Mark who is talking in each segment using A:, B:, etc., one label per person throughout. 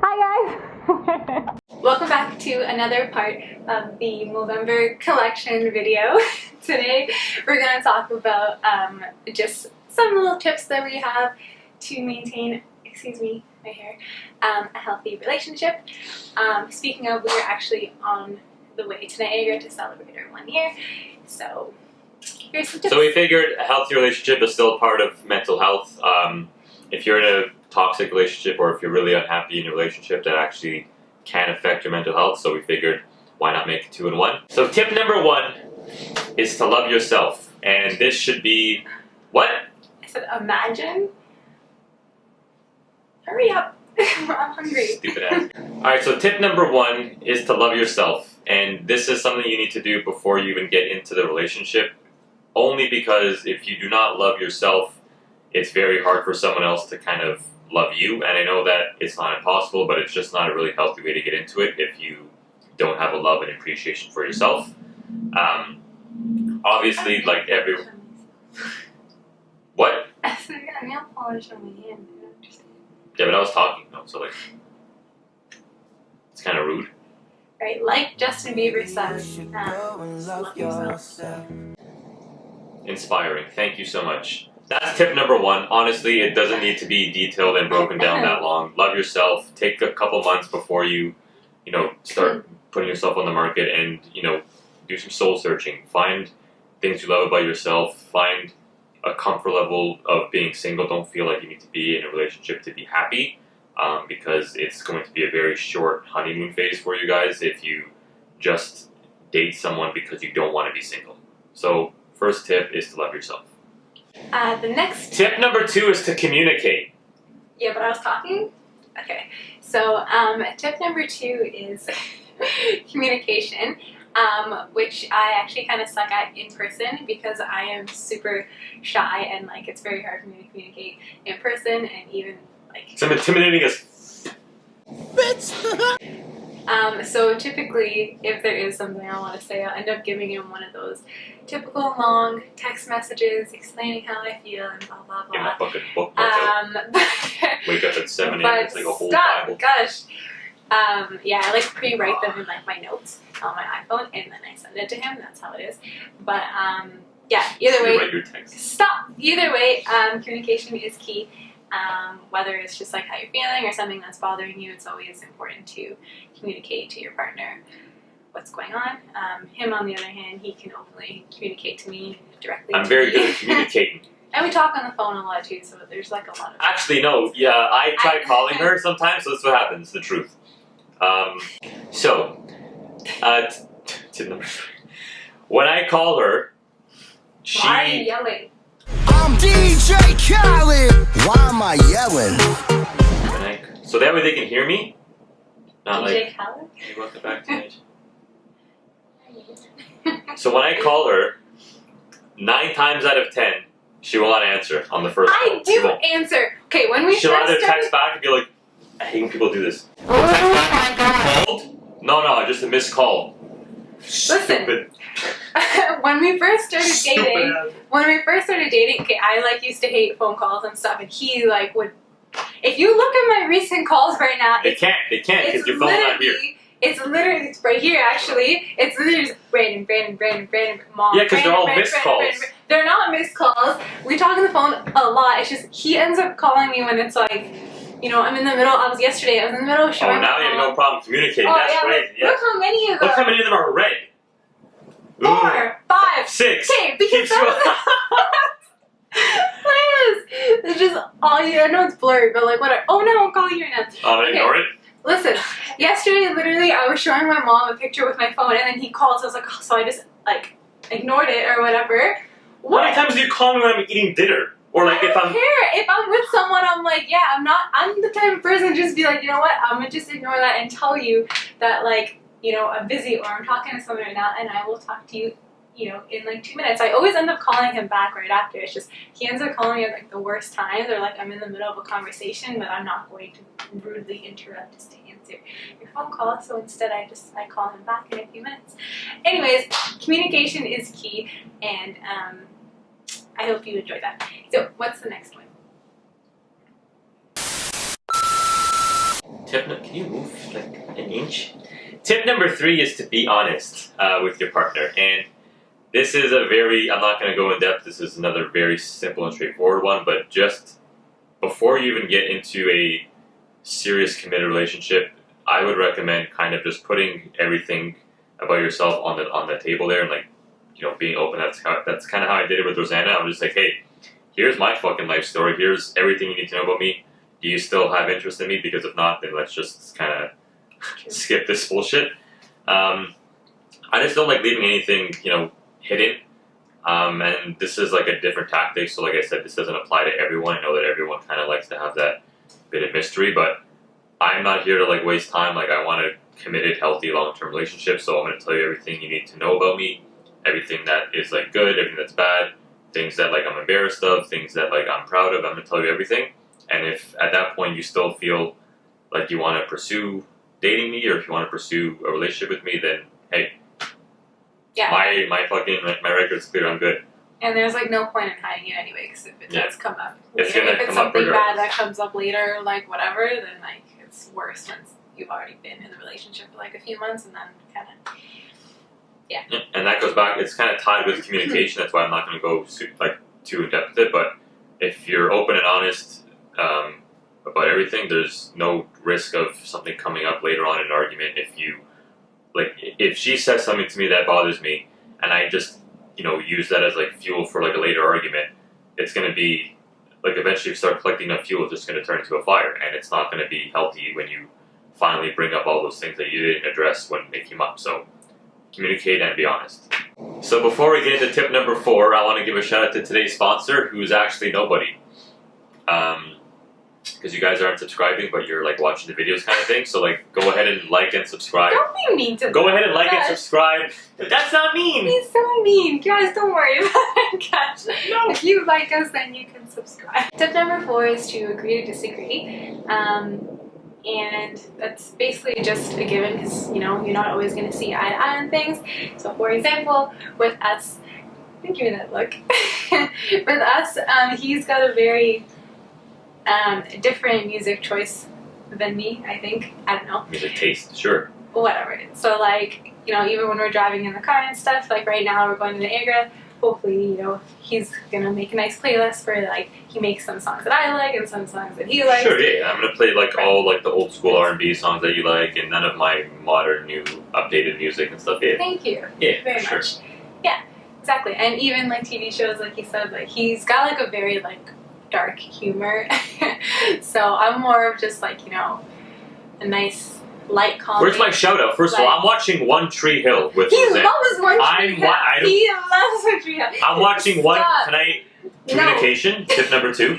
A: Hi guys! Welcome back to another part of the Movember Collection video. Today we're going to talk about just some little tips that we have to maintain, excuse me, my hair, a healthy relationship. Speaking of, we're actually on the way to Niagara to celebrate our 1 year, so here's some tips.
B: So we figured a healthy relationship is still a part of mental health. If you're in a toxic relationship or if you're really unhappy in your relationship, that actually can affect your mental health. So we figured, why not make it 2 in 1? So tip number 1 is to love yourself. And this should be, what?
A: I said imagine. Hurry up. I'm hungry.
B: Stupid ass. Alright, so tip number 1 is to love yourself. And this is something you need to do before you even get into the relationship. Only because if you do not love yourself, it's very hard for someone else to kind of love you. And I know that it's not impossible, but it's just not a really healthy way to get into it if you don't have a love and appreciation for yourself. Obviously, like every... What?
A: I said I got nail polish on my hand. I don't understand.
B: Yeah, but I was talking though, so like... It's kind of rude.
A: Right, like Justin Bieber says, love yourself.
B: Inspiring. Thank you so much. That's tip number 1. Honestly, it doesn't need to be detailed and broken down that long. Love yourself. Take a couple months before you start putting yourself on the market and, do some soul searching. Find things you love about yourself. Find a comfort level of being single. Don't feel like you need to be in a relationship to be happy, because it's going to be a very short honeymoon phase for you guys if you just date someone because you don't want to be single. So, first tip is to love yourself.
A: The next
B: tip number 2 is to communicate.
A: Yeah, but I was talking? Okay. So, tip number 2 is communication, which I actually kind of suck at in person because I am super shy and, like, it's very hard for me to communicate in person and even, like...
B: So I'm intimidating as...
A: So typically, if there is something I want to say, I'll end up giving him one of those typical long text messages explaining how I feel and blah blah blah.
B: Get my fucking book wake up at 7 a.m. It's like a whole Bible.
A: Gosh. Yeah, I like pre-write them in like my notes on my iPhone and then I send it to him. That's how it is. But yeah, either way.
B: You write your text.
A: Stop. Either way, communication is key. Whether it's just like how you're feeling or something that's bothering you, it's always important to communicate to your partner what's going on. Him, on the other hand, he can openly communicate to me directly.
B: I'm very good at communicating.
A: And we talk on the phone a lot too, so there's like a lot of...
B: Actually, no. Yeah, I try calling her sometimes, so that's what happens, the truth. Tip number 3. When I call her, she...
A: Why are you yelling?
C: I'm DJ Khaled. Why am I yelling?
B: So that way they can hear me. Not
A: DJ
B: like,
A: Khaled?
B: hey, welcome back tonight. So when I call her, 9 times out of 10, she will not answer on the first call.
A: I do answer. Okay, when we
B: She'll
A: first
B: either
A: started...
B: text back and be like, I hate when people do this. Text back, called? No, just a missed call.
A: Listen.
B: Stupid.
A: when we first started dating, okay, I like used to hate phone calls and stuff, and he like would. If you look at my recent calls right now,
B: They can't because your phone's not here.
A: It's right here actually. It's literally just Brandon, Mom.
B: Yeah, because they're all missed calls.
A: They're not missed calls. We talk on the phone a lot. It's just he ends up calling me when it's like, I'm in the middle. I was in the middle of showing.
B: Oh, now you have no problem communicating.
A: Oh,
B: That's
A: yeah,
B: great. Yeah.
A: Look how many of them.
B: Look how many of them are red.
A: 4, 5,
B: 6.
A: Okay, because it's just all you. I know it's blurry, but like whatever. Oh no, I'm calling you right now.
B: Oh, okay. Ignore it.
A: Listen, yesterday literally I was showing my mom a picture with my phone, and then he called. So I was like, oh, so I just like ignored it or whatever.
B: How many times do you call me when I'm eating dinner? Or like
A: I don't care. If I'm with someone, I'm like, yeah, I'm the type of person to just be like, you know what? I'm gonna just ignore that and tell you that like, I'm busy or I'm talking to someone right now, and I will talk to you, in like 2 minutes. I always end up calling him back right after. It's just he ends up calling me at like the worst times, or like I'm in the middle of a conversation, but I'm not going to rudely interrupt just to answer your phone call. So instead, I call him back in a few minutes. Anyways, communication is key, and I hope you enjoyed that. So what's the next one?
B: Can you move like an inch? Tip number 3 is to be honest with your partner. And this is I'm not going to go in depth. This is another very simple and straightforward one. But just before you even get into a serious committed relationship, I would recommend kind of just putting everything about yourself on the table there, and like, you know, being open. That's kind of how I did it with Rosanna. I'm just like, hey, here's my fucking life story. Here's everything you need to know about me. Do you still have interest in me? Because if not, then let's just kind of skip this bullshit. I just don't like leaving anything, you know, hidden. And this is like a different tactic. So like I said, this doesn't apply to everyone. I know that everyone kind of likes to have that bit of mystery, but I'm not here to like waste time. Like, I want a committed, healthy, long-term relationship. So I'm going to tell you everything you need to know about me. Everything that is like good, everything that's bad, things that like I'm embarrassed of, things that like I'm proud of. I'm going to tell you everything. And if at that point you still feel like you want to pursue dating me, or if you want to pursue a relationship with me, then hey,
A: Yeah.
B: my record's clear. I'm good.
A: And there's like no point in hiding it anyway, because if it does come up
B: It's
A: later,
B: gonna
A: if it's
B: come up
A: something bad
B: regardless.
A: that comes up later, like whatever, then like it's worse when you've already been in the relationship for like a few months, and then kind of
B: Yeah, and that goes back. It's kind of tied with communication. That's why I'm not going to go too in depth with it. But if you're open and honest about everything, there's no risk of something coming up later on in an argument. If she says something to me that bothers me, and I just, you know, use that as like fuel for like a later argument, it's going to be like, eventually you start collecting enough fuel, it's just going to turn into a fire, and it's not going to be healthy when you finally bring up all those things that you didn't address when they came up. So communicate and be honest. So before we get into tip number 4, I want to give a shout out to today's sponsor, who's actually nobody. Because you guys aren't subscribing, but you're like watching the videos kind of thing. So like, go ahead and like and subscribe.
A: don't be mean to
B: Go
A: them.
B: ahead and like and
A: Gosh,
B: subscribe. That's not mean.
A: He's so mean. Guys, don't worry about it. Gosh.
B: No.
A: If you like us, then you can subscribe. Tip number 4 is to agree to disagree. And that's basically just a given, because, you know, you're not always going to see eye to eye on things. So for example, with us, thank you for that look. With us, he's got a very different music choice than me, I think. I don't know.
B: Music taste, sure.
A: Whatever. So like, you know, even when we're driving in the car and stuff, like right now we're going to Niagara, hopefully, you know, he's gonna make a nice playlist where like he makes some songs that I like and some songs that he likes.
B: Sure, yeah. I'm gonna play like all like the old school R&B songs that you like, and none of my modern, new, updated music and stuff. Yeah.
A: Thank you.
B: Yeah,
A: Very
B: sure.
A: much. Yeah, exactly. And even like TV shows, like he said, like he's got like a very like dark humor. So I'm more of just like, you know, a nice light comedy.
B: Where's my shout out? First of all, I'm watching One Tree Hill with
A: He
B: Roseanne.
A: loves One Tree Hill. He loves One Tree Hill.
B: I'm watching one
A: Stop.
B: tonight. Communication, tip number 2.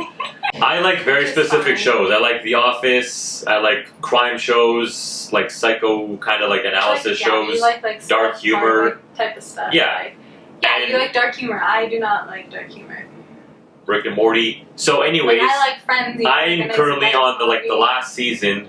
B: I like very specific shows. I like The Office. I like crime shows, like psycho kind of like analysis shows.
A: You like
B: dark
A: South
B: humor.
A: Park type of stuff.
B: Yeah.
A: Like, yeah,
B: And
A: you like dark humor. I do not like dark humor.
B: Rick and Morty. So, anyways,
A: Like, I like Friends.
B: I'm currently on the last season.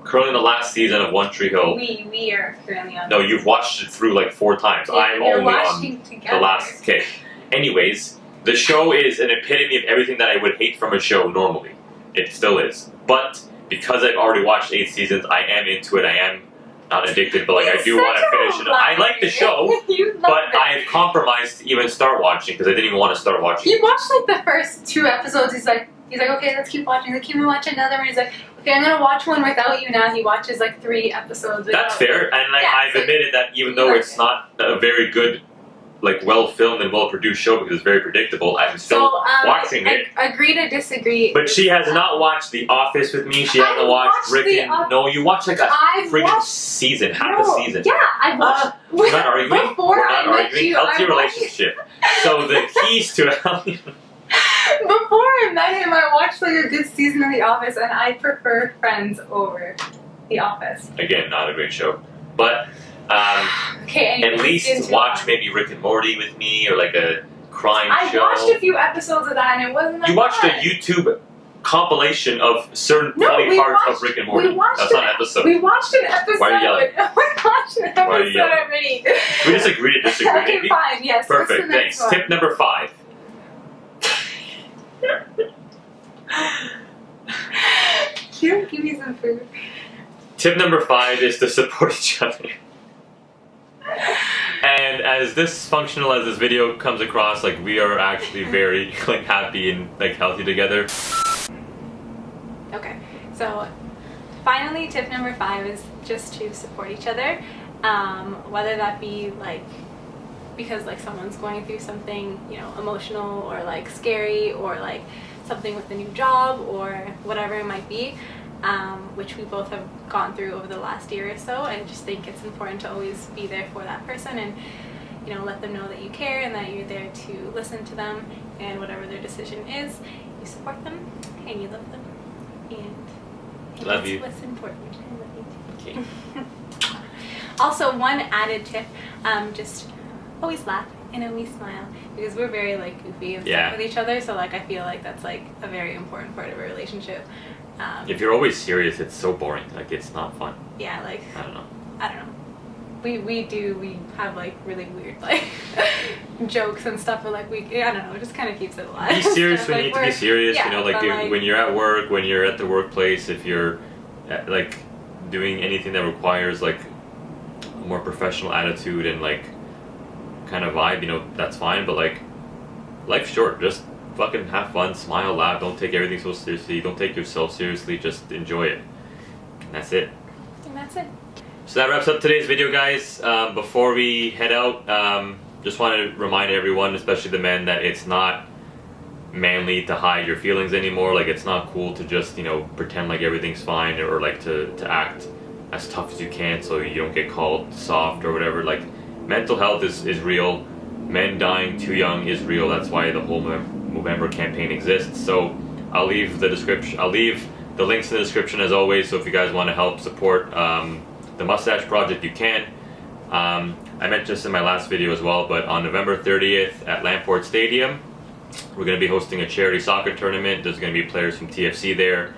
B: Currently in the last season of One Tree Hill.
A: We are currently on.
B: No, you've watched it through like 4 times. I'm
A: We're
B: only
A: watching
B: on
A: together.
B: the last. Okay. Anyways, the show is an epitome of everything that I would hate from a show normally. It still is. But because I've already watched 8 seasons, I am into it. I am not addicted, but like I do want to finish it. I like the show,
A: You love
B: but
A: it.
B: I've compromised to even start watching because I didn't even want to start watching.
A: He watched like the first 2 episodes. He's like, okay, let's keep watching. Let's keep watching another one. He's like, okay, I'm gonna watch one without you now. He watches like 3 episodes.
B: That's fair, and like,
A: Yeah,
B: I've
A: so
B: admitted that even though it's not a very good, like well filmed and well produced show because it's very predictable, I'm still watching it.
A: Agree to disagree.
B: But she has not watched The Office with me. She hasn't
A: I've
B: watched
A: watched
B: Rick
A: The
B: and... No, you watched like a
A: I've
B: freaking
A: watched-
B: season, half
A: No,
B: a season.
A: Yeah, I watched.
B: We're not arguing.
A: Before
B: We're not
A: I met
B: arguing.
A: you,
B: Healthy
A: I watched-
B: relationship. So the keys to a healthy...
A: Before I met him, I watched like a good season of The Office, and I prefer Friends over The Office.
B: Again, not a great show. But
A: Okay,
B: at
A: anyways,
B: least
A: into
B: watch
A: it.
B: maybe Rick and Morty with me or like a crime
A: I
B: show.
A: watched a few episodes of that, and it wasn't that
B: You watched a
A: bad.
B: YouTube compilation of certain
A: No,
B: funny
A: we
B: parts
A: watched-
B: of Rick and Morty.
A: we watched
B: That's not an
A: it.
B: episode.
A: We watched an episode.
B: Why are you yelling?
A: We watched an
B: Why are you
A: episode
B: yelling?
A: already.
B: We just agree to disagree,
A: Okay,
B: maybe?
A: fine. Yes.
B: Perfect,
A: What's the next
B: thanks.
A: one?
B: Tip number 5.
A: Can you give me some food?
B: Tip number 5 is to support each other. And as dysfunctional as this video comes across, like we are actually very like happy and like healthy together.
A: Okay, so finally tip number 5 is just to support each other, whether that be like because like someone's going through something, you know, emotional or like scary, or like something with a new job or whatever it might be, which we both have gone through over the last year or so. I just think it's important to always be there for that person and, you know, let them know that you care and that you're there to listen to them, and whatever their decision is, you support them and you love them, and
B: Love
A: that's
B: you.
A: what's important. I love you too.
B: Okay.
A: Also, one added tip, just always laugh and always smile, because we're very like goofy and
B: Yeah.
A: stuff with each other, so like I feel like that's like a very important part of a relationship.
B: If you're always serious, it's so boring. Like it's not fun.
A: Yeah, like
B: I don't know.
A: we have like really weird like jokes and stuff, but like I don't know, it just kind of keeps it alive.
B: Be serious
A: So,
B: when you
A: like,
B: need to be serious.
A: yeah,
B: You know, like,
A: but,
B: when you're at work, when you're at the workplace, if you're like doing anything that requires like a more professional attitude and like kind of vibe, you know, that's fine. But like, life's short. Just fucking have fun, smile, laugh. Don't take everything so seriously. Don't take yourself seriously. Just enjoy it. And that's it.
A: and that's it.
B: So that wraps up today's video, guys. Before we head out, just want to remind everyone, especially the men, that it's not manly to hide your feelings anymore. Like, it's not cool to just, you know, pretend like everything's fine, or like to act as tough as you can so you don't get called soft or whatever. Like, mental health is real. Men dying too young is real. That's why the whole Movember campaign exists. So I'll leave the links in the description as always. So if you guys want to help support the Mustache Project, you can. I mentioned this in my last video as well, but on November 30th at Lamport Stadium, we're going to be hosting a charity soccer tournament. There's going to be players from TFC there.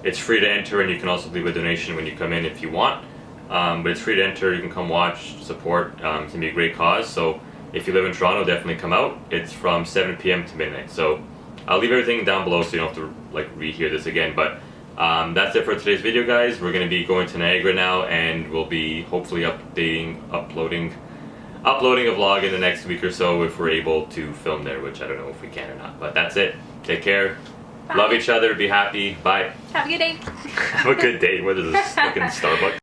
B: It's free to enter, and you can also leave a donation when you come in if you want. But it's free to enter. You can come watch, support. It's going to be a great cause. So if you live in Toronto, definitely come out. It's from 7 p.m. to midnight. So I'll leave everything down below so you don't have to like rehear this again. But that's it for today's video, guys. We're going to be going to Niagara now, and we'll be hopefully uploading a vlog in the next week or so if we're able to film there, which I don't know if we can or not. But that's it. Take care.
A: Bye.
B: Love each other. Be happy. Bye.
A: Have a good day.
B: Have a good day. What is this? Fucking Starbucks?